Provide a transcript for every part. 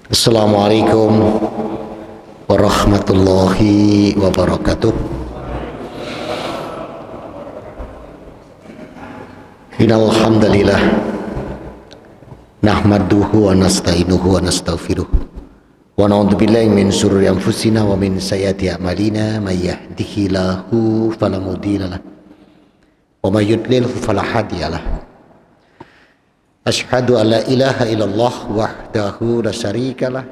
Assalamualaikum warahmatullahi wabarakatuh. Innal hamdalillah nahmaduhu wa nasta'inuhu wa nastaghfiruh wa na'udzu billahi min shururi anfusina wa min sayyiati a'malina may yahdihillahu fala mudhillalah wa may yudlil fala hadiyalah. Asyhadu an la ilaha illallah wahdahu la syarikalah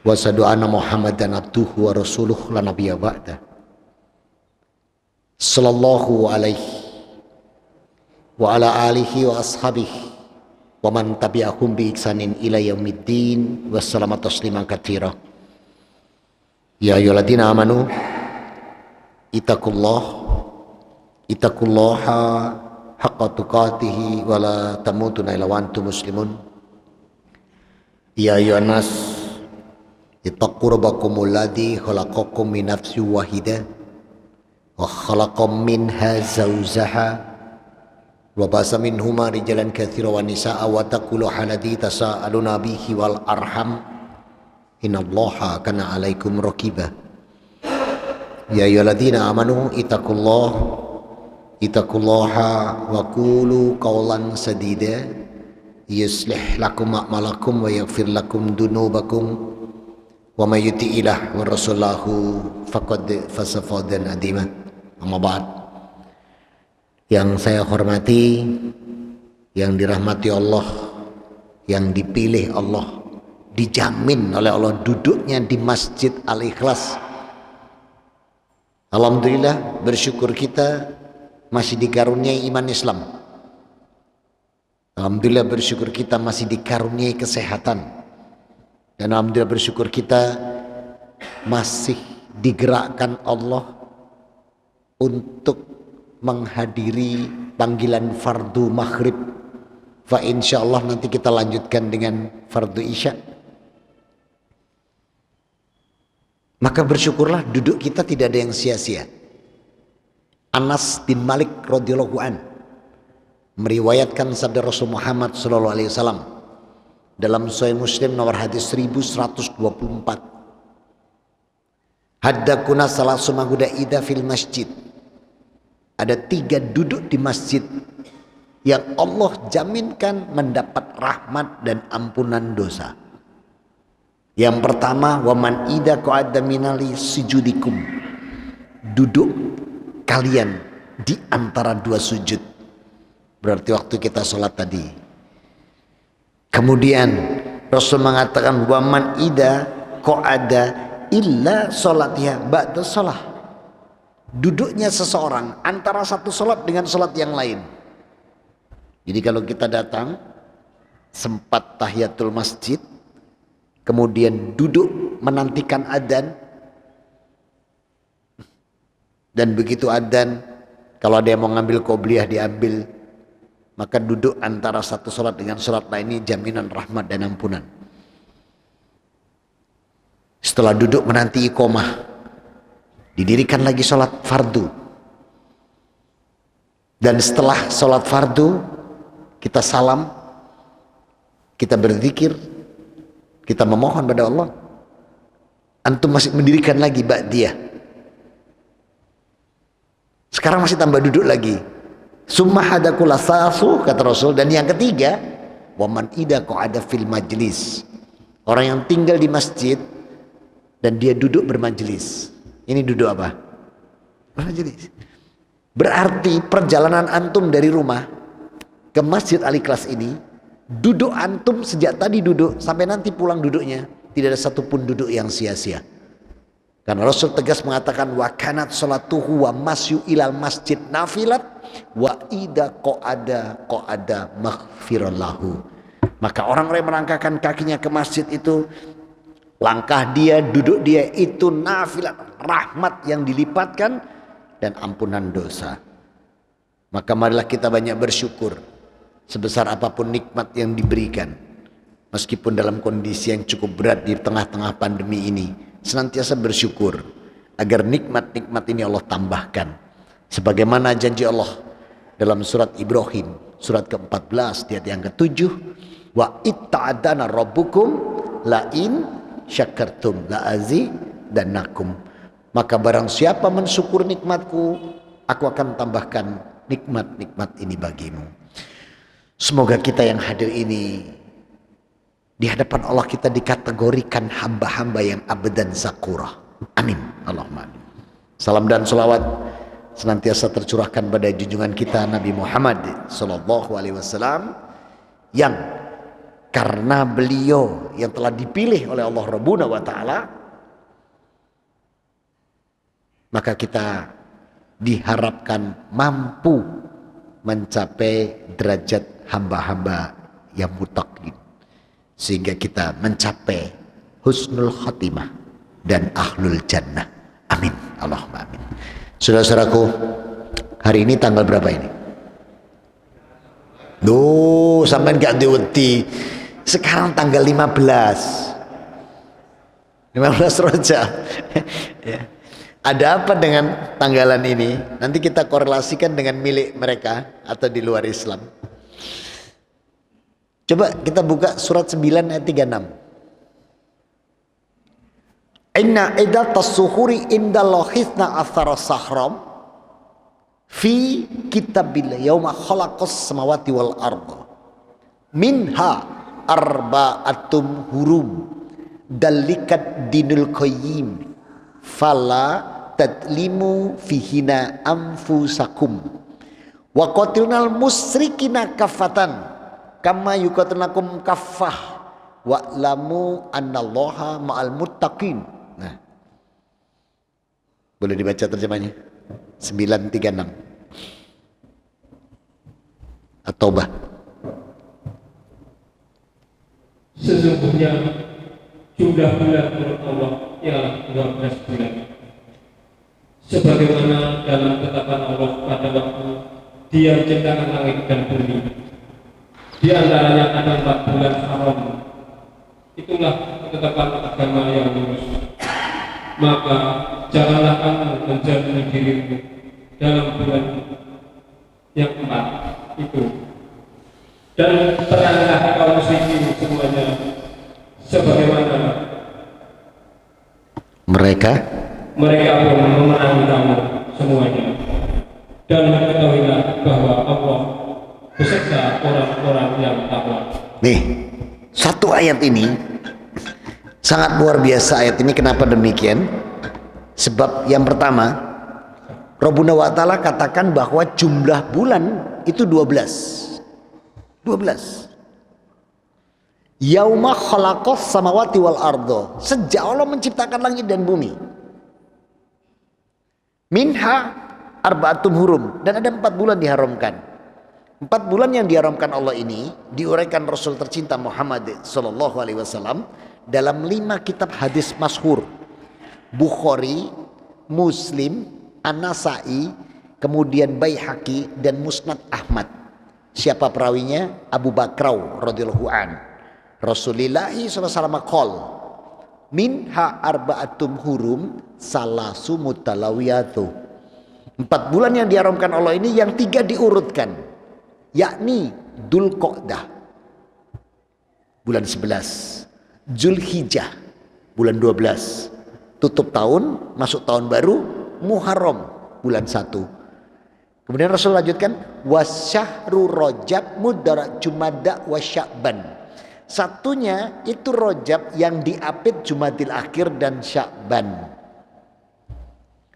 wa asyhadu anna Muhammadan abduhu wa rasuluh la nabiyya ba'da. Sallallahu alaihi wa ala alihi wa ashabihi wa man tabi'ahum bi ihsanin ila yaumiddin wa sallama tasliman katsira. Ya ayyuhalladzina amanu ittaqullaha haqqa tuqatihi wa la tamutunna illa wa antum muslimun. Ya ayyuhan nas ittaqu rabbakumul ladzi khalaqakum min nafsin wahidah wa khalaqam minha zawjaha wa basa minhuma rijalan katsiran wa nisaa'a wa taqullaha alladzi tasaaluna bihi wal arham innallaha kana 'alaikum raqiba. Ya ayyuhalladzina amanu ittaqullaha wa qulu qawlan sadida yuslih lakum a'malakum wa yaghfir lakum dunubakum wa may yuti'illah wa rasulahu faqad faza fawzan 'azima. Amma ba'd. Yang saya hormati, yang dirahmati Allah, yang dipilih Allah, dijamin oleh Allah duduknya di Masjid Al-Ikhlas. Alhamdulillah, bersyukur kita masih dikaruniai iman Islam. Alhamdulillah bersyukur kita masih dikaruniai kesehatan. Dan alhamdulillah bersyukur kita masih digerakkan Allah untuk menghadiri panggilan fardu maghrib. Fa insyaallah nanti kita lanjutkan dengan fardu isya. Maka bersyukurlah duduk kita tidak ada yang sia-sia. Anas bin Malik radhiyallahu an meriwayatkan sabda Rasul Muhammad sallallahu alaihi wasallam dalam Sahih Muslim nomor hadis 1124. Haddakuna salasu magudaida fil masjid. Ada 3 duduk di masjid yang Allah jaminkan mendapat rahmat dan ampunan dosa. Yang pertama, waman ida qa'ada minali sujudikum. Duduk kalian di antara 2 sujud. Berarti waktu kita sholat tadi. Kemudian Rasul mengatakan waman ida qa'ada illa sholatnya ba'da sholah. Duduknya seseorang antara satu sholat dengan sholat yang lain. Jadi kalau kita datang sempat tahiyatul masjid, kemudian duduk menantikan adzan, dan begitu adzan, kalau ada yang mau ngambil qobliyah diambil, maka duduk antara satu sholat dengan sholat lain ini jaminan rahmat dan ampunan. Setelah duduk menanti iqomah, didirikan lagi sholat fardu. Dan setelah sholat fardu, kita salam, kita berzikir, kita memohon pada Allah. Antum masih mendirikan lagi ba'diyah. Sekarang masih tambah duduk lagi. Summa hadakula sasu, kata Rasul. Dan yang ketiga, waman ida qa'ada fil majlis. Orang yang tinggal di masjid dan dia duduk bermajlis. Ini duduk apa? Bermajlis. Berarti perjalanan antum dari rumah ke Masjid Al-Ikhlas ini, duduk antum sejak tadi duduk sampai nanti pulang duduknya, tidak ada satupun duduk yang sia-sia. Karena Rasul tegas mengatakan wa kanat salatuhu wa masyu ilal masjid nafilat wa ida qa'ada maghfirallahu. Maka orang-orang yang melangkahkan kakinya ke masjid itu, langkah dia, duduk dia itu nafilat, rahmat yang dilipatkan dan ampunan dosa. Maka marilah kita banyak bersyukur sebesar apapun nikmat yang diberikan. Meskipun dalam kondisi yang cukup berat di tengah-tengah pandemi ini, senantiasa bersyukur agar nikmat-nikmat ini Allah tambahkan. Sebagaimana janji Allah dalam surat Ibrahim, surat ke-14 di ayat yang ke-7, wa itta'adana rabbukum lain syakartum la'azidannakum. Maka barang siapa mensyukur nikmatku, aku akan tambahkan nikmat-nikmat ini bagimu. Semoga kita yang hadir ini di hadapan Allah kita dikategorikan hamba-hamba yang abadan zakurah. Amin. Allahumma amin. Salam dan salawat senantiasa tercurahkan pada junjungan kita Nabi Muhammad sallallahu alaihi wasallam, yang karena beliau yang telah dipilih oleh Allah Rabbuna wa ta'ala, maka kita diharapkan mampu mencapai derajat hamba-hamba yang muttaqin, sehingga kita mencapai husnul khatimah dan ahlul jannah. Amin. Allahumma amin. Saudara-saudaraku, hari ini tanggal berapa ini? Duh, sampai gak diwedi. Sekarang tanggal 15 Rajab. Ya. Ada apa dengan tanggalan ini? Nanti kita korelasikan dengan milik mereka atau di luar Islam. Coba kita buka surat 9 ayat 36. Inna iddatas suhuri indallahi ithna asyara sahram fi kitabillah yauma khalaqas samawati wal arda minha arba'atum hurum dalikat dinul qayyim fala tadlimu fihina anfusakum wa qatilnal musyrikina kafatan kama yuqatilunakum kaffah wa'lamu annallaha ma'al muttaqin. Nah, boleh dibaca terjemahnya 936 At-Taubah. Sesungguhnya jumlah bulan menurut Allah ialah 12 bulan, sebagaimana dalam ketetapan Allah pada waktu Dia menciptakan langit dan bumi. Di antaranya ada 4 bulan haram. Itulah ketetapan agama yang lurus. Maka janganlah kamu menjalimi dirimu dalam bulan yang 4 itu, dan perangilah kaum musyrikin semuanya sebagaimana mereka pun memerangi kamu semuanya. Dan ketahuilah bahwa Allah beserta orang-orang yang takwa. Nih, satu ayat ini sangat luar biasa. Ayat ini kenapa demikian? Sebab yang pertama, Rabbuna wa ta'ala katakan bahwa jumlah bulan itu 12. Yauma khalaqas samawati wal ardo, sejak Allah menciptakan langit dan bumi. Minha arba'atum hurum, dan ada 4 bulan diharamkan. 4 bulan yang diharamkan Allah ini diuraikan Rasul tercinta Muhammad sallallahu alaihi wasallam dalam 5 kitab hadis masyhur, Bukhari, Muslim, An-Nasa'i, kemudian Baihaqi dan Musnad Ahmad. Siapa perawinya? Abu Bakrau radhiyallahu an. Rasulullah sallallahu alaihi wasallam qol minha arba'atum hurum salasu mutalawiyatu. 4 bulan yang diharamkan Allah ini yang 3 diurutkan, yakni Dzulqa'dah bulan 11, Zulhijjah bulan 12, tutup tahun masuk tahun baru Muharram bulan 1. Kemudian Rasul lanjutkan wasyahru Rajab mudara Jumada wa Sya'ban. Satunya itu Rajab yang diapit Jumadil Akhir dan Sya'ban.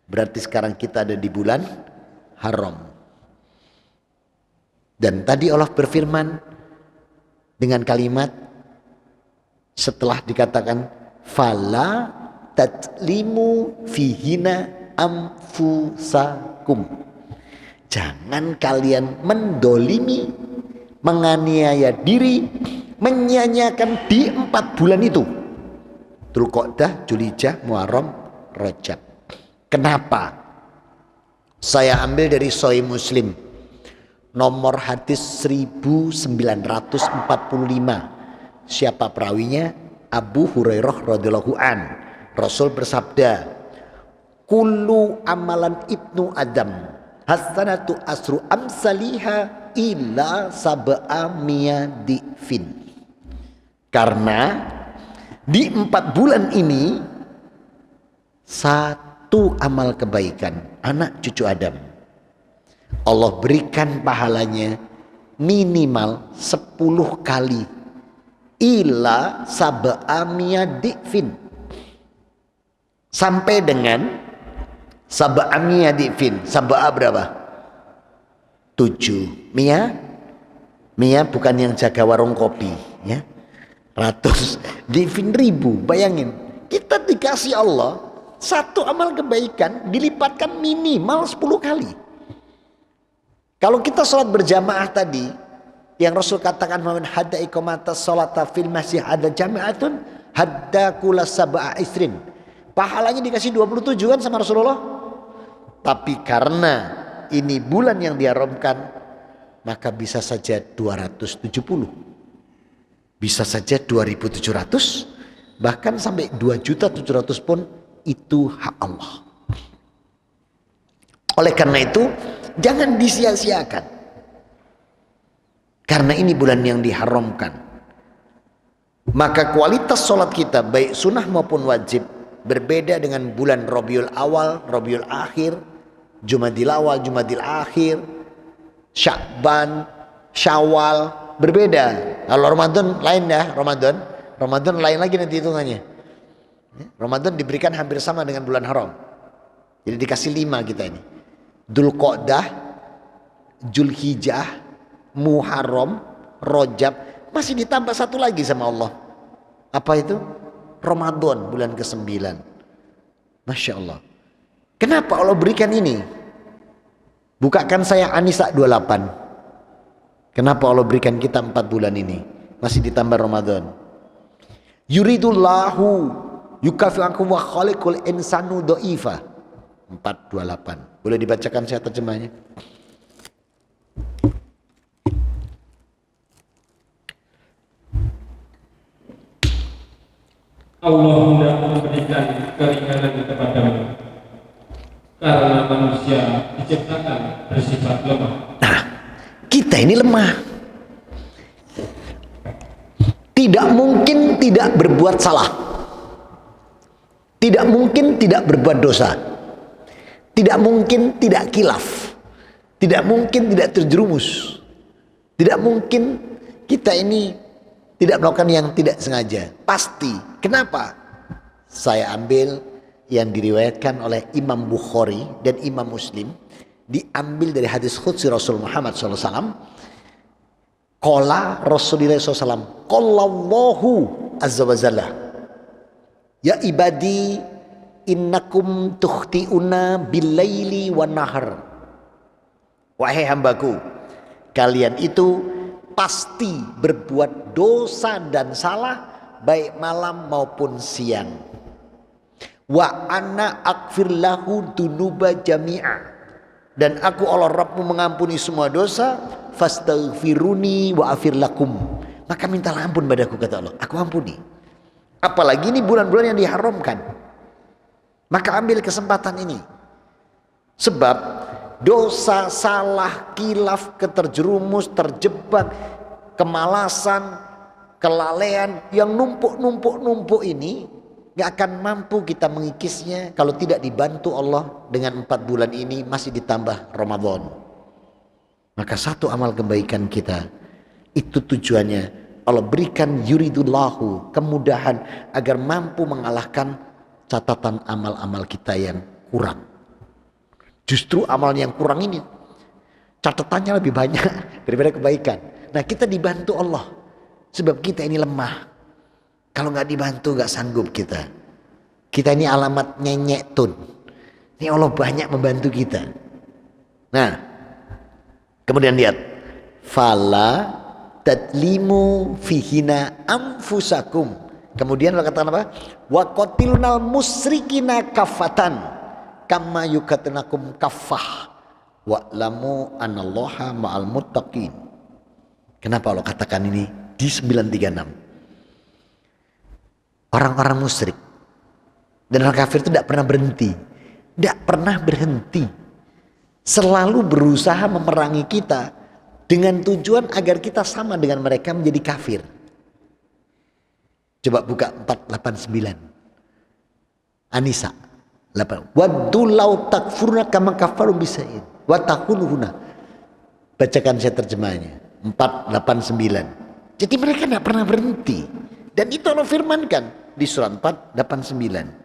Berarti sekarang kita ada di bulan haram. Dan tadi Allah berfirman dengan kalimat setelah dikatakan fala tatlimu fihina anfusakum. Jangan kalian mendolimi, menganiaya diri, menyanyiakan di 4 bulan itu, Dzulqa'dah, Dzulhijjah, Muharram, Rajab. Kenapa? Saya ambil dari Sahih Muslim nomor hadis 1945. Siapa perawinya? Abu Hurairah radhiyallahu an. Rasul bersabda, kullu amalan ibnu Adam hasanatu asru amsaliha illa sab'a miyadifin. Karena di 4 bulan ini satu amal kebaikan anak cucu Adam Allah berikan pahalanya minimal 10 kali ila sab'amia di'fin, sampai dengan sab'amia di'fin. Sab'a berapa? 7. Mia bukan yang jaga warung kopi ya, ratus, di'fin 1000. Bayangin kita dikasih Allah satu amal kebaikan dilipatkan minimal 10 kali. Kalau kita sholat berjamaah tadi yang Rasul katakan man hadda iqamatas sholata fil masjid ada jami'atun hadda kula sab'a isrin, pahalanya dikasih 27 kan sama Rasulullah. Tapi karena ini bulan yang diharamkan, maka bisa saja 270, bisa saja 2700, bahkan sampai 2.700.000 pun itu hak Allah. Oleh karena itu jangan disia-siakan, karena ini bulan yang diharamkan. Maka kualitas sholat kita baik sunnah maupun wajib berbeda dengan bulan Rabiul Awal, Rabiul Akhir, Jumadil Awal, Jumadil Akhir, Sya'ban, Syawal, berbeda. Kalau Ramadan lain ya, Ramadan lain lagi nanti hitungannya. Ramadan diberikan hampir sama dengan bulan haram. Jadi dikasih 5 kita ini. Dzulqa'dah, Dzulhijjah, Muharram, Rajab, masih ditambah satu lagi sama Allah. Apa itu? Ramadan bulan ke-9. Masya Allah. Kenapa Allah berikan ini? Bukakan saya An-Nisa 28. Kenapa Allah berikan kita 4 bulan ini? Masih ditambah Ramadan. Yuridullahu yukafi ankum wa khaliqul insanu dha'ifa. 428. Boleh dibacakan saya terjemahnya? Allah hendak memberikan keringanan kepadamu karena manusia diciptakan bersifat lemah. Nah, kita ini lemah. Tidak mungkin tidak berbuat salah. Tidak mungkin tidak berbuat dosa. Tidak mungkin tidak khilaf. Tidak mungkin tidak terjerumus. Tidak mungkin kita ini tidak melakukan yang tidak sengaja. Pasti. Kenapa? Saya ambil yang diriwayatkan oleh Imam Bukhari dan Imam Muslim, diambil dari hadis qudsi Rasul Muhammad SAW. Qala Rasulullah SAW, Qallallahu azza wa jalla, ya ibadi innakum tukhti'una billaili wa nahar. Wahai hambaku, kalian itu pasti berbuat dosa dan salah baik malam maupun siang. Wa ana aghfir lahu dunuba jami'a, dan aku Allah Rabbmu mengampuni semua dosa. Fastaghfiruni wa afir lakum, maka mintalah ampun padaku, kata Allah, aku ampuni. Apalagi ini bulan-bulan yang diharamkan, maka ambil kesempatan ini. Sebab dosa, salah, kilaf, keterjerumus, terjebak, kemalasan, kelalaian yang numpuk ini gak akan mampu kita mengikisnya kalau tidak dibantu Allah dengan 4 bulan ini masih ditambah Ramadan. Maka satu amal kebaikan kita itu tujuannya Allah berikan yuridullahu, kemudahan agar mampu mengalahkan catatan amal-amal kita yang kurang. Justru amal yang kurang ini catatannya lebih banyak daripada kebaikan. Nah, kita dibantu Allah sebab kita ini lemah. Kalau nggak dibantu nggak sanggup kita. Kita ini alamat nyenyek tun. Ini Allah banyak membantu kita. Nah, kemudian lihat, fala tadlimu fihina anfusakum. Kemudian Allah katakan apa? Wa qatilunal musyrikina kafatan kama yukatinakum kafah wa'lamu anallaha ma'al muttaqin. Kenapa Allah katakan ini di 936? Orang-orang musyrik dan orang kafir itu tidak pernah berhenti. Tidak pernah berhenti. Selalu berusaha memerangi kita dengan tujuan agar kita sama dengan mereka menjadi kafir. Coba buka 489. An-Nisa 8. Waddu law takfuruna kama kafaru bisain wa takununa. Bacakan saya terjemahnya. 489. Jadi mereka tidak pernah berhenti. Dan itu Allah firmankan di surah 489.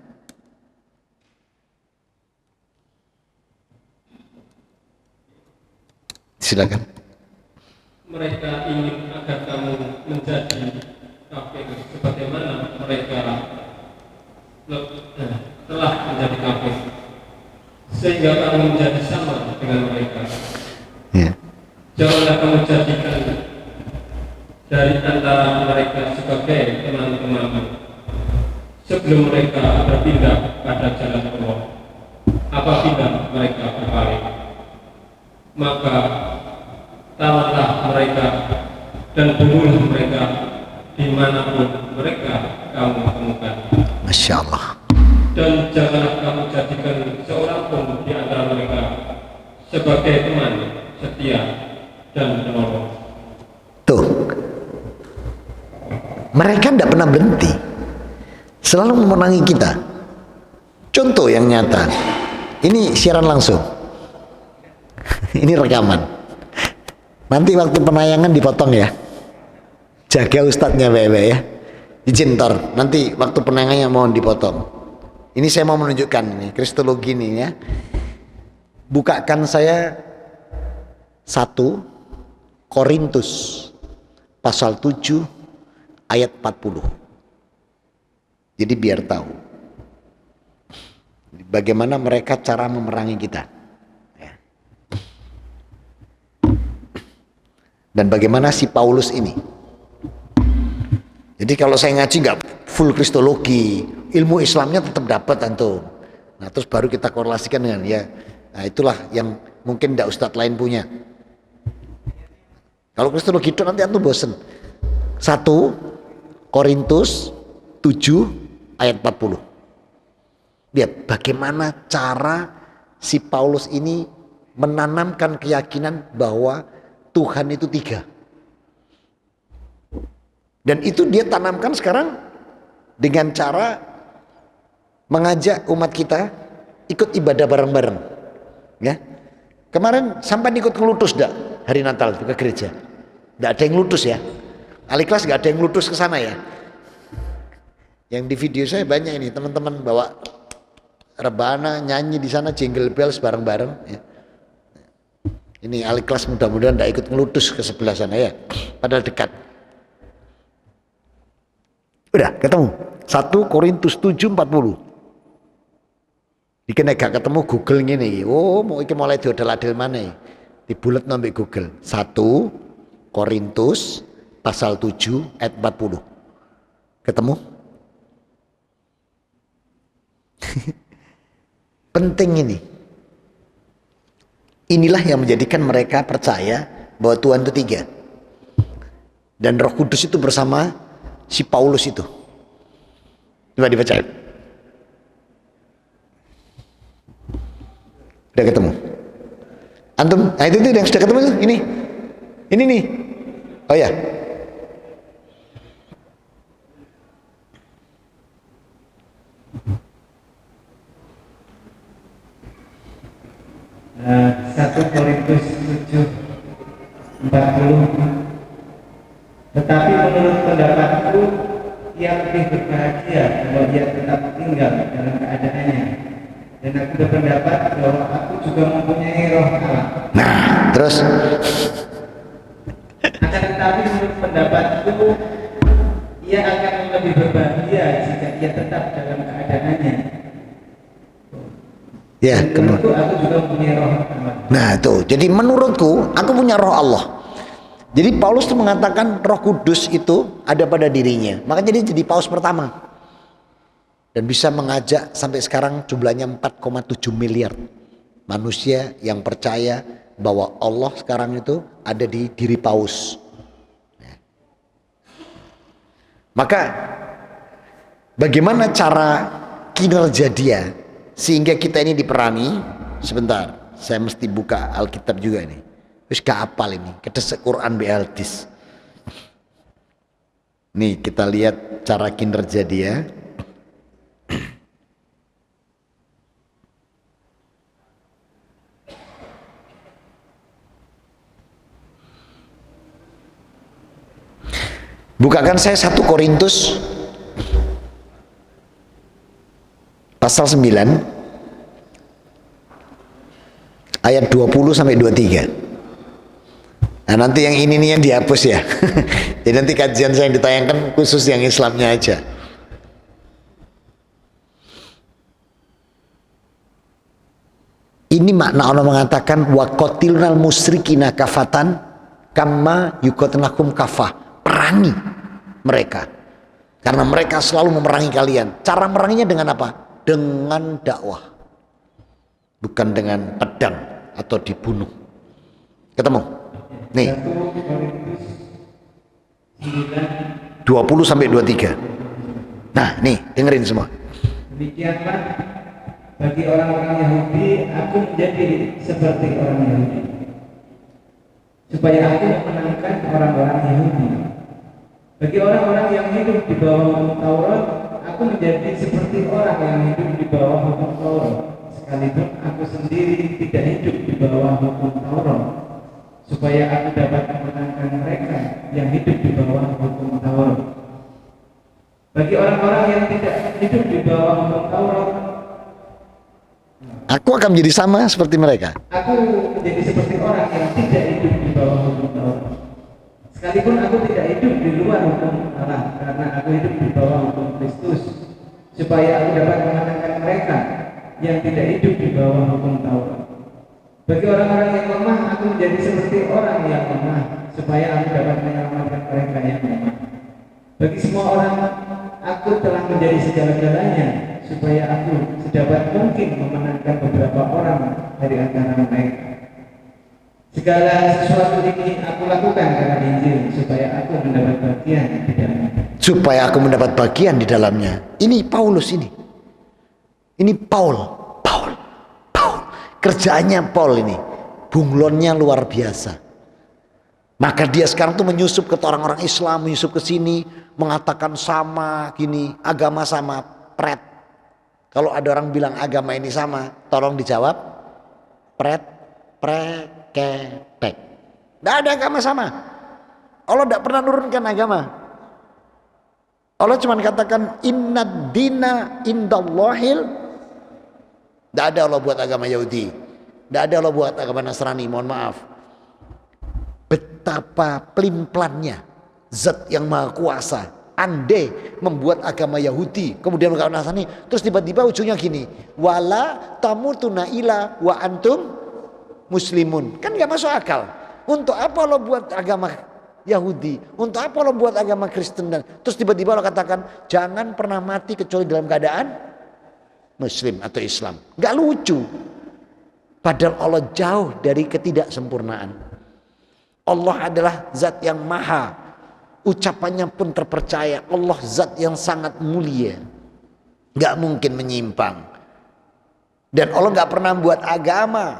Silakan. Mereka ingin agar kamu menjadi kafir sebagaimana mereka telah menjadi kafir, sehingga kamu menjadi sama dengan mereka. Ya. Janganlah kamu jadikan dari antara mereka sebagai teman-temanmu sebelum mereka berpindah pada jalan Allah. Apabila mereka berpaling, maka tawarlah mereka dan bunuhlah mereka dimanapun mereka kamu temukan. Masya Allah. Dan janganlah kamu jadikan seorang pun di antara mereka sebagai teman setia dan penolong. Tuh, mereka tidak pernah berhenti, selalu memenangi kita. Contoh yang nyata, ini siaran langsung, ini rekaman. Nanti waktu penayangan dipotong ya, jaga ustadznya bebe ya, izin Tor, nanti waktu penayangannya mohon dipotong. Ini saya mau menunjukkan ini kristologi ini ya. Bukakan saya 1 Korintus pasal 7 ayat 40. Jadi biar tahu bagaimana mereka cara memerangi kita ya. Dan bagaimana si Paulus ini. Jadi kalau saya ngaji nggak full kristologi, ilmu Islamnya tetap dapat antum. Nah terus baru kita korelasikan dengan ya, nah itulah yang mungkin tidak ustadz lain punya. Kalau kristologi itu nanti antum bosen. 1 Korintus 7 ayat 40. Lihat bagaimana cara si Paulus ini menanamkan keyakinan bahwa Tuhan itu 3. Dan itu dia tanamkan sekarang dengan cara mengajak umat kita ikut ibadah bareng-bareng. Ya. Kemarin sampai ikut ngelutus dah hari Natal ke gereja. Tidak ada yang ngelutus ya. Aliklas nggak ada yang ngelutus ke sana ya. Yang di video saya banyak ini teman-teman bawa rebana nyanyi di sana jingle bells bareng-bareng. Ya. Ini Aliklas mudah-mudahan tidak ikut ngelutus ke sebelah sana ya. Padahal dekat. Udah ketemu 1 Korintus 7:40. Iki nek gak ketemu Google ngene iki. Oh, mau iki mulai diodel-adel maneh. Dibulet nambah Google. 1 Korintus pasal 7 ayat 40. Ketemu? Penting ini. Inilah yang menjadikan mereka percaya bahwa Tuhan itu 3. Dan Roh Kudus itu bersama si Paulus itu. Coba dibaca. Udah ketemu. Antum, nah itu yang sudah ketemu itu. Ini nih. Oh ya. Nah, 1 Korintus 7:40. Tetapi menurut pendapatku ia lebih berbahagia kalau dia tetap tinggal dalam keadaannya. Dan aku berpendapat bahwa aku juga mempunyai roh Allah. Nah, terus Akan tetapi menurut pendapatku ia akan lebih berbahagia jika ia tetap dalam keadaannya. ya, Dan menurutku aku juga mempunyai roh Allah. nah tuh. Jadi menurutku aku punya roh Allah. Jadi Paulus itu mengatakan Roh Kudus itu ada pada dirinya. Makanya dia jadi paus pertama. Dan bisa mengajak sampai sekarang jumlahnya 4,7 miliar manusia yang percaya bahwa Allah sekarang itu ada di diri paus. Maka bagaimana cara kinerja dia sehingga kita ini diperangi? Sebentar, saya mesti buka Alkitab juga ini. Wis gak apal ini, kedesek Quran be hadis. Nih kita lihat cara kinerja dia. Bukakan saya 1 Korintus pasal 9 ayat 20 sampai 23. Nah, nanti yang ini nih yang dihapus ya. Jadi nanti kajian saya yang ditayangkan khusus yang Islamnya aja. Ini makna Allah mengatakan wa qatilnal musyrikina kafatan kama yuqatilukum kafah. Perangi mereka karena mereka selalu memerangi kalian. Cara meranginya dengan apa? Dengan dakwah, bukan dengan pedang atau dibunuh. Ketemu? Nih 20 sampai 23. Nah nih dengerin semua. Demikianlah bagi orang-orang Yahudi aku menjadi seperti orang Yahudi, supaya aku memenangkan orang-orang Yahudi. Bagi orang-orang yang hidup di bawah hukum Taurat, aku menjadi seperti orang yang hidup di bawah hukum Taurat, sekalipun aku sendiri tidak hidup di bawah hukum Taurat, supaya aku dapat memenangkan mereka yang hidup di bawah hukum Taurat. Bagi orang-orang yang tidak hidup di bawah hukum Taurat, aku akan menjadi sama seperti mereka. aku menjadi seperti orang yang tidak hidup di bawah hukum Taurat, sekalipun aku tidak hidup di luar hukum Allah, karena aku hidup di bawah hukum Kristus, supaya aku dapat memenangkan mereka yang tidak hidup di bawah hukum Taurat. Bagi orang-orang yang lemah, aku menjadi seperti orang yang lemah, supaya aku dapat menyelamatkan mereka yang lemah. Bagi semua orang, aku telah menjadi segala-galanya, supaya aku sedapat mungkin memenangkan beberapa orang dari antara mereka. Segala sesuatu ini aku lakukan karena Injil, supaya aku mendapat bagian di dalamnya. Supaya aku mendapat bagian di dalamnya. Ini Paulus ini. Ini Paul. Kerjaannya Paul ini. Bunglonnya luar biasa. Maka dia sekarang tuh menyusup ke orang-orang Islam, menyusup ke sini, mengatakan sama gini, agama sama, pret. Kalau ada orang bilang agama ini sama, tolong dijawab, pret, ketek. Tidak ada agama sama. Allah tidak pernah nurunkan agama. Allah cuma katakan inna dina indallahil. Tidak ada Allah buat agama Yahudi. Tidak ada Allah buat agama Nasrani. Mohon maaf. Betapa pelimplannya Zat yang Maha Kuasa. Andai membuat agama Yahudi, kemudian agama Nasrani, terus tiba-tiba ujungnya gini, wala tamutuna ila wa antum muslimun. Kan gak masuk akal. Untuk apa lo buat agama Yahudi? Untuk apa lo buat agama Kristen? Dan terus tiba-tiba lo katakan jangan pernah mati kecuali dalam keadaan Muslim atau Islam. Gak lucu. Padahal Allah jauh dari ketidaksempurnaan. Allah adalah zat yang maha, ucapannya pun terpercaya. Allah zat yang sangat mulia, gak mungkin menyimpang. Dan Allah gak pernah buat agama,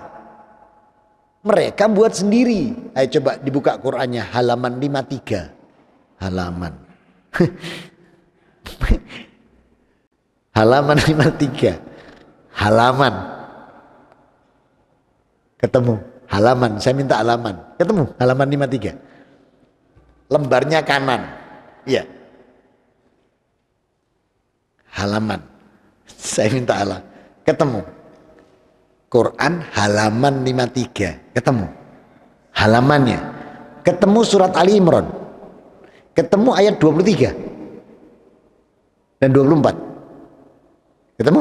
mereka buat sendiri. Ayo coba dibuka Qurannya, halaman 53. Halaman halaman 53. Halaman. Ketemu halaman, saya minta halaman. Ketemu halaman 53. Lembarnya kanan. Iya. Halaman. Saya minta halaman. Ketemu. Quran halaman 53. Ketemu. Halamannya. Ketemu surat Ali Imran. Ketemu ayat 23 dan 24. Ketemu?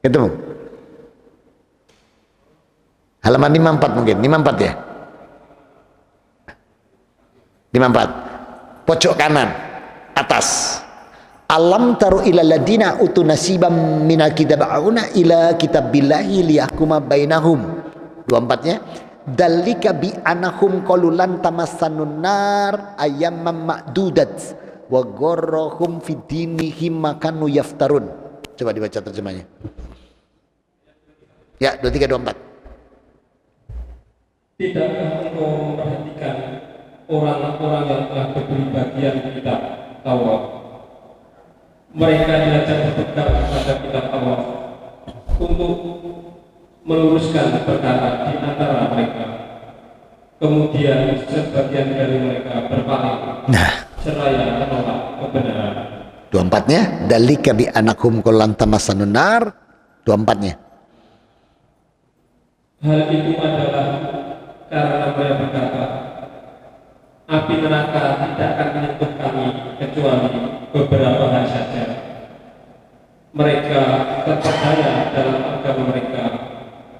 Ketemu. Halaman 54 mungkin. 54 ya? 54. Pojok kanan atas. Alam taru ilal ladina utu nasibam minal kitaba'una ila kitabillahi liyahkuma bainahum. 24-nya. Dalika bi anahum qalulan tamassanun nar ayyamam ma'dudat wa gharrahum fid dinihim makanu yaftarun. Coba dibaca terjemahnya. Ya, 23 24. Tidakkah engkau memperhatikan orang-orang yang telah diberi bagian kitab Taurat. Mereka diajak berpegang pada kitab Taurat untuk meluruskan perkara di antara mereka. Kemudian sebagian dari mereka berpaling, seraya menolak kebenaran. 24-nya, dalika bi anakum kullan tamassanun nar. 24-nya. Hal itu adalah karena mereka berkata, api neraka tidak akan menyentuh kami kecuali beberapa hari saja. Mereka terperdaya dalam agama mereka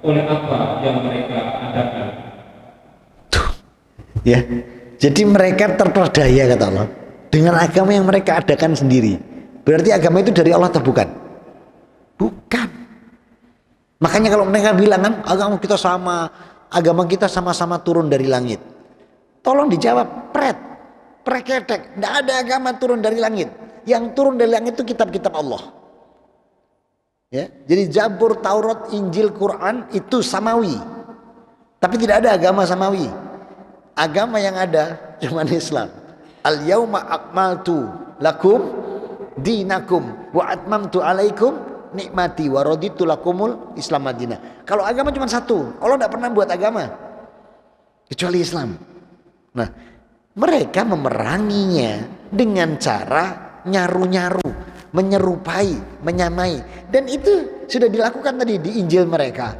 oleh apa yang mereka adakan. Tuh, ya. Jadi mereka terperdaya kata Allah dengan agama yang mereka adakan sendiri. Berarti agama itu dari Allah atau bukan? Bukan. Makanya kalau mereka bilang kan agama kita sama-sama turun dari langit. Tolong dijawab, preketek. Tidak ada agama turun dari langit. Yang turun dari langit itu kitab-kitab Allah. Ya, jadi Zabur, Taurat, Injil, Quran itu samawi. Tapi tidak ada agama samawi. Agama yang ada cuma Islam. Al-yauma akmaltu lakum dinakum wa atmamtu alaikum nikmati wa raditu lakumul Islam Madinah. Kalau agama cuma satu, Allah tidak pernah buat agama kecuali Islam. Nah, mereka memeranginya dengan cara nyaru-nyaru, menyerupai, menyamai, dan itu sudah dilakukan tadi di Injil mereka.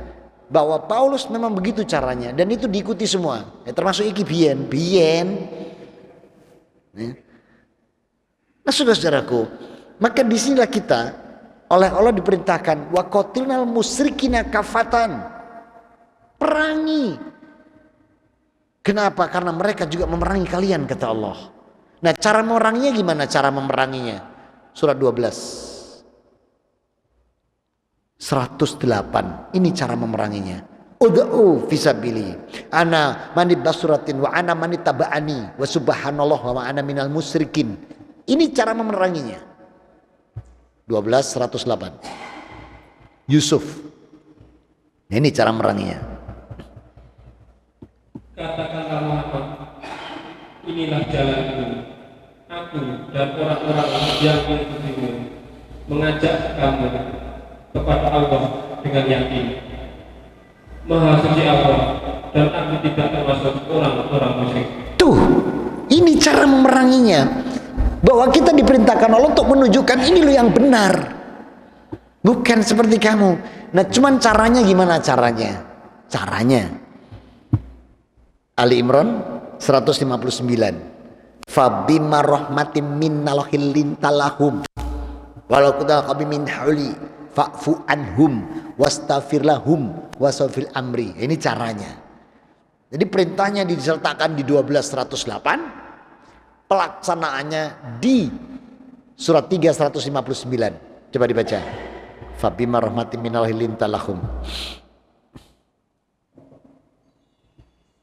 Bahwa Paulus memang begitu caranya dan itu diikuti semua, ya, termasuk iki biyen. Ya. Nah, saudara-saudaraku, maka disinilah kita oleh Allah diperintahkan wa qatilnal musyrikina kafatan, perangi. Kenapa? Karena mereka juga memerangi kalian kata Allah. Nah, cara memeranginya gimana? Cara memeranginya surat 12 108. Ini cara memeranginya. Ud'u fisabili ana manib basuratin wa ana manit taba'ani wa subhanallah wa ana minal musyrikin. Ini cara memeranginya. 12:108 Yusuf. Ini cara memeranginya. Katakanlah Muhammad, inilah jalanku. Aku dan orang-orang yang mengikutimu mengajak kamu kepada Allah dengan yakin. Maha suci Allah dan aku tidak termasuk orang-orang musyrik. Tuh, ini cara memeranginya. Bahwa kita diperintahkan Allah untuk menunjukkan ini lo yang benar, bukan seperti kamu. Nah, cuman caranya gimana caranya? Ali Imran 159. Fabima rahmatim minnallahil lintalahum walau kunta min hauli fa'fu anhum wastaghfir lahum wasafil amri. Ini caranya. Jadi perintahnya disertakan di 12:108, pelaksanaannya di surat 3:159. Coba dibaca. Fabima rahmatin minallahi lintalahum.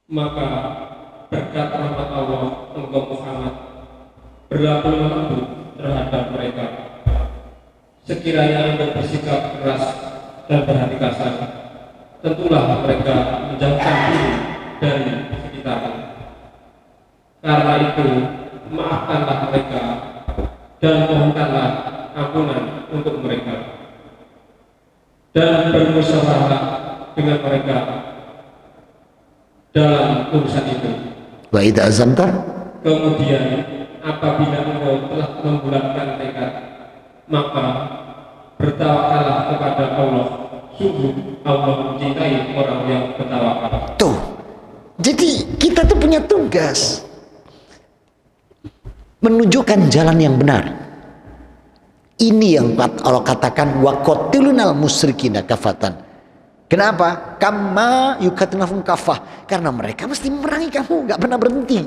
Maka berkat rahmat Allah engkau Muhammad berlaku lembut terhadap mereka. Sekiranya engkau bersikap keras dan berhati kasar, tentulah mereka menjauhkan diri dari sekitarmu. Karena itu maafkanlah mereka dan mohonkanlah ampunan untuk mereka, dan bermusyawarah dengan mereka dalam urusan itu. Wa idza azamta, Kemudian apabila engkau telah membulatkan tekad, maka bertawakallah kepada Allah. Sungguh Allah mencintai orang yang bertawakal. tuh. Jadi kita tuh punya tugas menunjukkan jalan yang benar. Ini yang Allah katakan wa qatilunal musyrikina kafatan. Kenapa? Kama yukatilnahum kafah. Karena mereka mesti memerangi kamu, nggak pernah berhenti.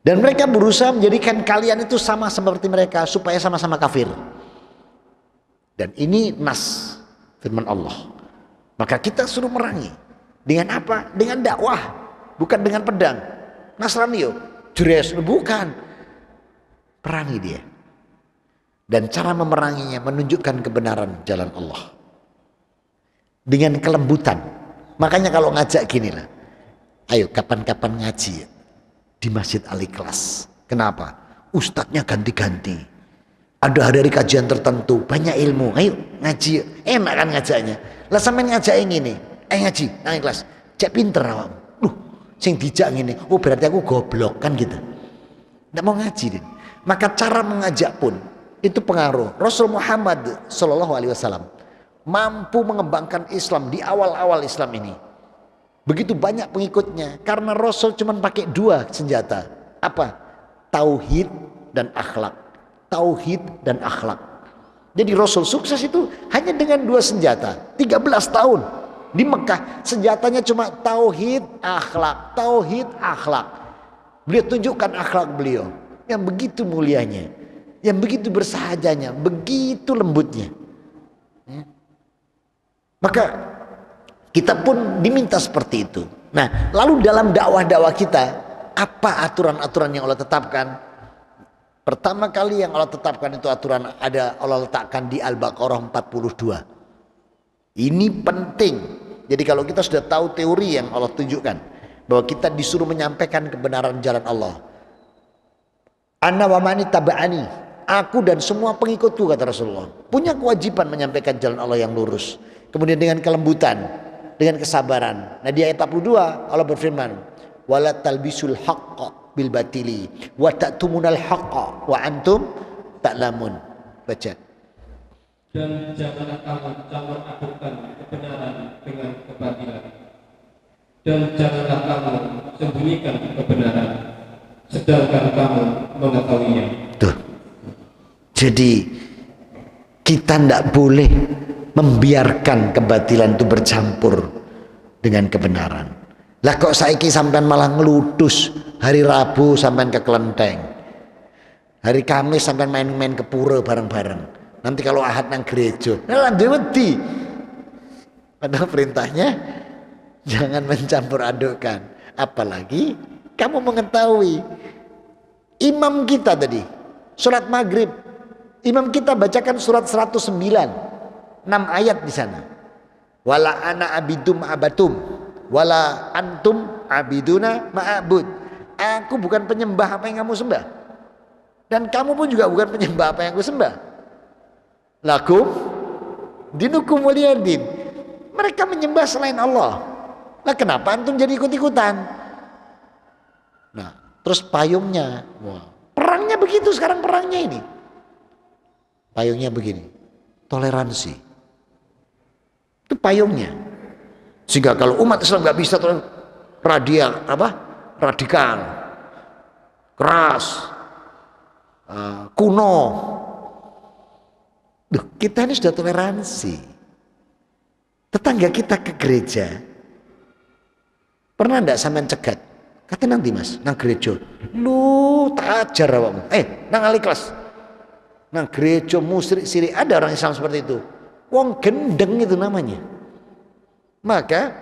Dan mereka berusaha menjadikan kalian itu sama seperti mereka supaya sama-sama kafir. Dan ini nas firman Allah. Maka kita suruh merangi. Dengan apa? Dengan dakwah, bukan dengan pedang. Nasrani yo, jures, bukan. Perangi dia. Dan cara memeranginya menunjukkan kebenaran jalan Allah. Dengan kelembutan. Makanya kalau ngajak gini lah, ayo kapan-kapan ngaji ya. di Masjid Al-Ikhlas. Kenapa? Ustadznya ganti-ganti. Ada hari kajian tertentu, banyak ilmu. Ayo ngaji, enak kan ngajaknya. Lah sampean ngajak ngene, ngaji nang ikhlas. Cek pinter awakmu. Loh, sing dijak ngene. Oh berarti aku goblok kan gitu. Nggak mau ngaji deh. Maka cara mengajak pun itu pengaruh. Rasul Muhammad Sallallahu Alaihi Wasallam mampu mengembangkan Islam di awal-awal Islam ini. Begitu banyak pengikutnya karena Rasul cuma pakai 2 senjata. Apa? Tauhid dan akhlak. Tauhid dan akhlak. Jadi Rasul sukses itu hanya dengan 2 senjata. 13 tahun di Mekah senjatanya cuma tauhid, akhlak, tauhid, akhlak. Beliau tunjukkan akhlak beliau yang begitu mulianya, yang begitu bersahajanya, begitu lembutnya. Maka kita pun diminta seperti itu. Nah, lalu dalam dakwah-dakwah kita, apa aturan-aturan yang Allah tetapkan? Pertama kali yang Allah tetapkan itu aturan ada Allah letakkan di Al-Baqarah 42. Ini penting. Jadi kalau kita sudah tahu teori yang Allah tunjukkan, bahwa kita disuruh menyampaikan kebenaran jalan Allah. Ana wa mani taba'ani, aku dan semua pengikutku, kata Rasulullah, punya kewajiban menyampaikan jalan Allah yang lurus. Kemudian dengan kelembutan, dengan kesabaran. Nah di ayat 42 Allah berfirman, wala talbisul haqqa bil batili wa ta'tumunal haqqa wa antum ta'lamun. Baca. Dan janganlah kamu campur adukan kebenaran dengan kebatilan. Dan janganlah kamu sembunyikan kebenaran sedangkan kamu mengetahuinya. Tuh. Jadi kita tidak boleh membiarkan kebatilan itu bercampur dengan kebenaran. Lah kok saiki sampean malah ngeludus, hari Rabu sampean ke kelenteng, hari Kamis sampean main-main ke pura bareng-bareng, nanti kalau Ahad nang gereja lah wedi. Padahal perintahnya jangan mencampur adukkan. Apalagi kamu mengetahui imam kita tadi surat maghrib, imam kita bacakan surat 109, 6 ayat di sana. Wala ana abidum abatum wala antum abiduna ma'abud. Aku bukan penyembah apa yang kamu sembah, dan kamu pun juga bukan penyembah apa yang aku sembah. Lakum dinukum waliyadin. Mereka menyembah selain Allah. Lah kenapa antum jadi ikut-ikutan? Nah, terus payungnya, wah, perangnya begitu sekarang, perangnya ini payungnya begini, toleransi. Itu payungnya. Sehingga kalau umat Islam nggak bisa radikal, keras, kuno. Duh, kita ini sudah toleransi. Tetangga kita ke gereja, pernah enggak sampean cegat? Kata nanti mas, nang gereja, lu tak ajar awakmu. Nang Al-Ikhlas, nang gereja musyrik sirik, ada orang Islam seperti itu. Wong gendeng itu namanya. Maka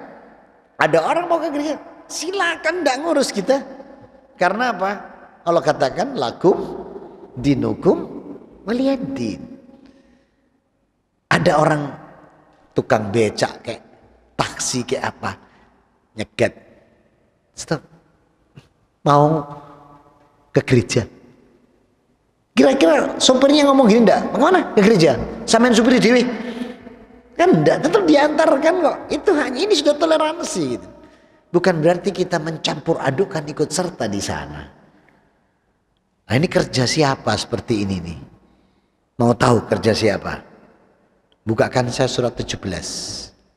ada orang mau ke gereja, silakan, ndak ngurus kita. Karena apa? Allah katakan lakum dinukum waliyadin. Ada orang tukang becak kayak taksi kayak apa, nyegat, stop, mau ke gereja. Kira-kira sopirnya ngomong gini enggak? Kemana? Ke gereja? Samain supir dewi? Kan enggak, tetap diantarkan kok. Itu hanya, ini sudah toleransi gitu. Bukan berarti kita mencampur adukkan ikut serta di sana. Nah ini kerja siapa seperti ini nih? Mau tahu kerja siapa? Bukakan saya surat 17.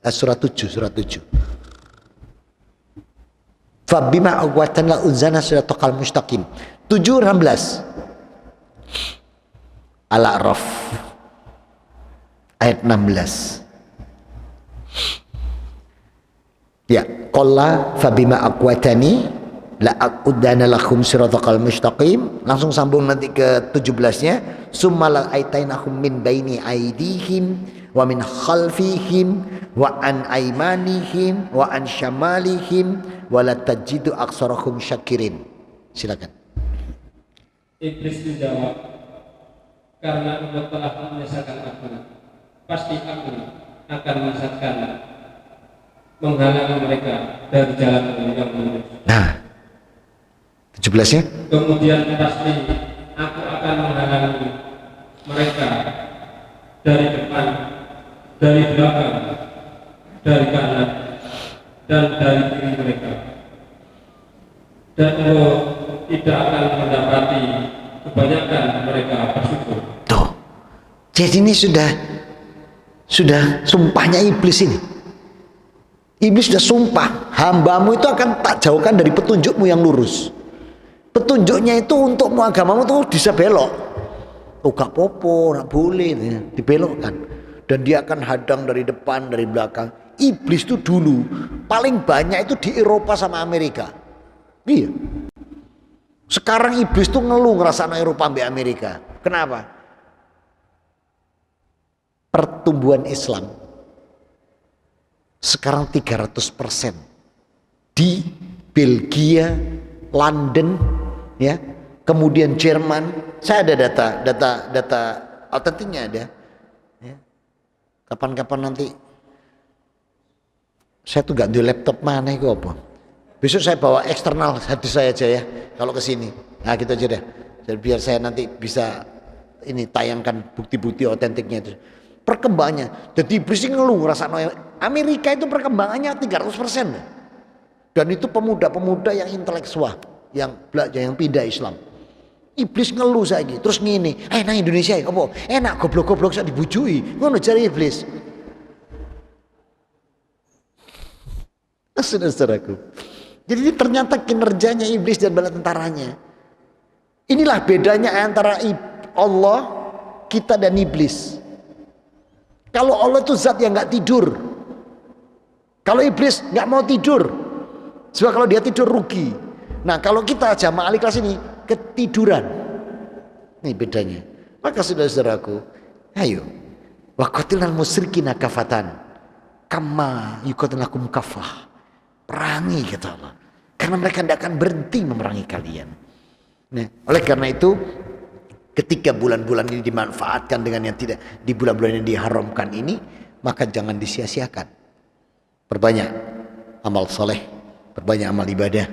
Surat 7. Fabima agwatan la unzana siratal mustaqim. 7:16. Al-A'raf ayat 16. Ya, qalla fabima aqwatani la aqudana lakum siratal mustaqim. Langsung sambung nanti ke 17-nya. Summa la aitainahum min baini aidihim wa min khalfihim wa an aymanihim wa an syamalihim wa la tajidu aktsarahum syakirin. Silakan. Iblis menjawab, karena engkau telah menyesatkan aku, pasti aku akan menyesatkan, menghalangi mereka dari jalan yang lurus. Nah, 17 17-nya. Kemudian pasti aku akan menghalangi mereka dari depan, dari belakang, dari kanan, dan dari kiri mereka. Dan engkau tidak akan mendapati kebanyakan mereka bersyukur. Tuh. Jadi ini sudah sumpahnya iblis ini. Iblis sudah sumpah, hambamu itu akan tak jauhkan dari petunjukmu yang lurus. Petunjuknya itu untukmu, agamamu tuh bisa belok. Oh gak popo, gak boleh ya, dibelokkan. Dan dia akan hadang dari depan, dari belakang. Iblis itu dulu paling banyak itu di Eropa sama Amerika. Iya. Sekarang iblis tuh ngeluh ngerasa Eropa sampai Amerika. Kenapa? Pertumbuhan Islam sekarang 300% di Belgia, London, ya, kemudian Jerman. Saya ada data autentiknya ada. Ya. Kapan-kapan nanti saya tuh gak di laptop mana itu apa. Besok saya bawa eksternal hati saya aja ya kalau ke sini. Nah gitu aja deh. Jadi biar saya nanti bisa ini tayangkan bukti-bukti autentiknya itu. Perkembangannya. Jadi iblis ngeluh ngerasa Amerika itu perkembangannya 300%. Dan itu pemuda-pemuda yang intelektual, yang belajar, yang pindah Islam. Iblis ngeluh saiki, terus ngene, nang Indonesia apa? Enak goblok-goblok sak dibujui. Ngono jare iblis. Saudara-saudaraku. Jadi ini ternyata kinerjanya iblis dan bala tentaranya. Inilah bedanya antara Allah, kita dan iblis. Kalau Allah itu zat yang nggak tidur. Kalau iblis nggak mau tidur. Sebab kalau dia tidur rugi. Nah kalau kita jamaah ahli kelas ini ketiduran. Ini bedanya. Maka saudara-saudaraku, ayo. Wa qatilnal musyrikina kafatan kama yuqatilukum kafah. Perangi kata Allah. Karena mereka tidak akan berhenti memerangi kalian. Nah, oleh karena itu ketika bulan-bulan ini dimanfaatkan dengan yang tidak di bulan-bulan yang diharamkan ini, maka jangan disia-siakan. Perbanyak amal soleh, perbanyak amal ibadah.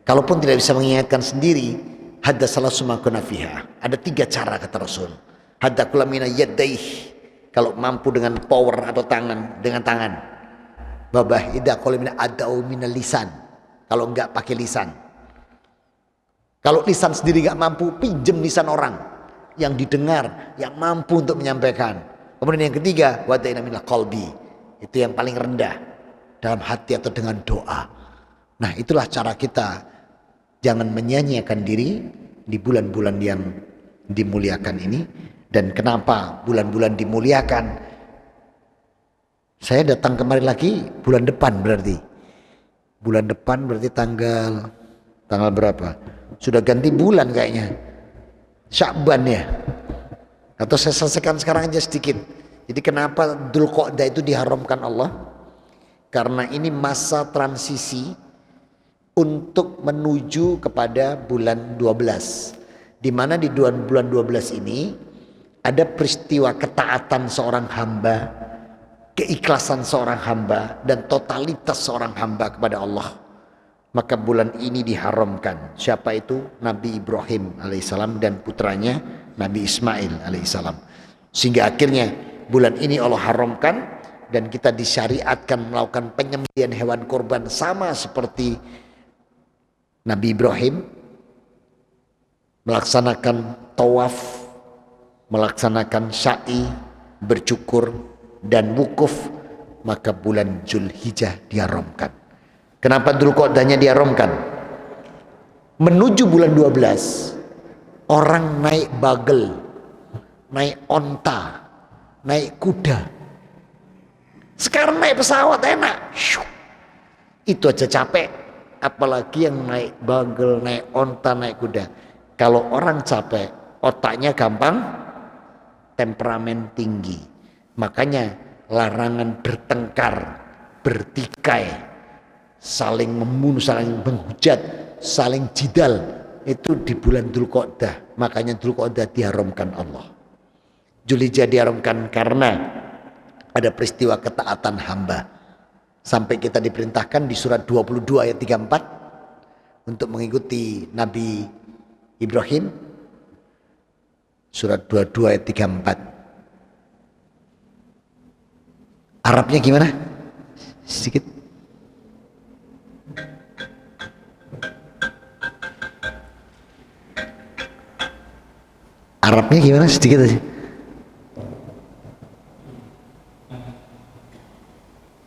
Kalaupun tidak bisa mengingatkan sendiri, hadda salasu ma kunna fiha. Ada 3 cara kata Rasul. Hadda kulamina yadaih. Kalau mampu dengan power atau tangan, dengan tangan. Babah idza qalimina adau minal lisan. Kalau enggak pakai lisan. Kalau lisan sendiri enggak mampu, pinjem lisan orang yang didengar, yang mampu untuk menyampaikan. Kemudian yang ketiga, wadaina minal qalbi. Itu yang paling rendah dalam hati atau dengan doa. Nah, itulah cara kita jangan menyanyiakan diri di bulan-bulan yang dimuliakan ini. Dan kenapa bulan-bulan dimuliakan? Saya datang kemarin lagi bulan depan berarti. Bulan depan berarti tanggal berapa? Sudah ganti bulan kayaknya. Sya'ban ya. Atau saya selesaikan sekarang aja sedikit. Jadi kenapa Dzulqa'dah itu diharamkan Allah? Karena ini masa transisi untuk menuju kepada bulan 12. Di mana di bulan 12 ini ada peristiwa ketaatan seorang hamba, keikhlasan seorang hamba, dan totalitas seorang hamba kepada Allah. Maka bulan ini diharamkan. Siapa itu? Nabi Ibrahim alaihissalam dan putranya Nabi Ismail alaihissalam. Sehingga akhirnya bulan ini Allah haramkan dan kita disyariatkan melakukan penyembelihan hewan kurban sama seperti Nabi Ibrahim, melaksanakan tawaf, melaksanakan sa'i, bercukur dan wukuf. Maka bulan Zulhijjah diharamkan. Kenapa Dzulqa'dahnya diharamkan? Menuju bulan 12 orang naik bagel, naik onta, naik kuda. Sekarang naik pesawat enak, itu aja capek. Apalagi yang naik bagel, naik onta, naik kuda. Kalau orang capek, otaknya gampang, temperamen tinggi. Makanya larangan bertengkar, bertikai, saling membunuh, saling menghujat, saling jidal, itu di bulan Dzulqa'dah. Makanya Dzulqa'dah diharamkan Allah. Zulhijjah diharamkan karena ada peristiwa ketaatan hamba. Sampai kita diperintahkan di surat 22 ayat 34 untuk mengikuti Nabi Ibrahim. Surat 22 ayat 34. Arabnya gimana? Sedikit. Arabnya gimana? Sedikit aja.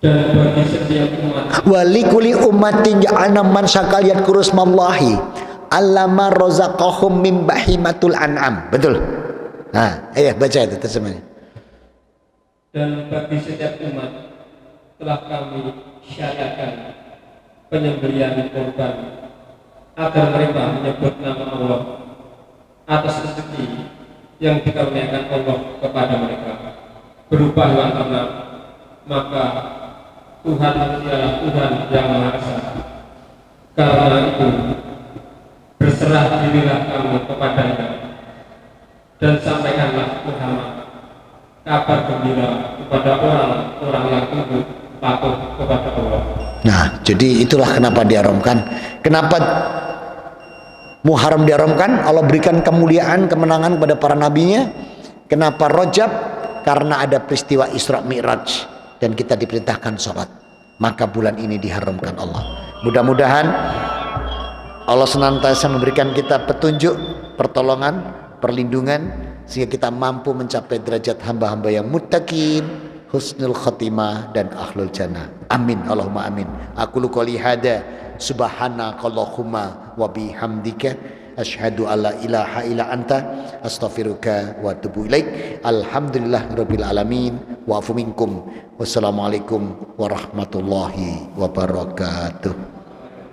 Dan bagi setiap umat Walikuli ummatin ja'alna man syakal yadhkuru smallahi allama razaqahum min bahimatul an'am. Betul. Nah, baca itu terjemahnya. dan bagi setiap umat telah kami syariatkan penyembelihan korban agar mereka menyebut nama Allah atas rezeki yang dikaruniakan Allah kepada mereka berupa hewan ternak, maka Tuhan ialah Tuhan yang Maha Esa. Karena itu berserah dirilah kamu kepadanya dan sampaikanlah Muhammad kabar gembira kepada orang-orang yang tunduk patuh kepada Allah. Nah, jadi itulah kenapa diharamkan. Kenapa Muharram diharamkan? Allah berikan kemuliaan, kemenangan kepada para nabinya. Kenapa Rajab? Karena ada peristiwa Isra Mi'raj dan kita diperintahkan sholat. Maka bulan ini diharamkan Allah. Mudah-mudahan Allah senantiasa memberikan kita petunjuk, pertolongan, perlindungan, sehingga kita mampu mencapai derajat hamba-hamba yang muttaqin, husnul khotimah, dan ahlul jannah. Amin, Allahumma amin. Aku qouli hada, subhanakallahumma wa bihamdika, asyhadu alla ilaha illa anta, astaghfiruka wa atubu ilaik. Alhamdulillah rabbil alamin, wa afu minkum. Wassalamualaikum warahmatullahi wabarakatuh.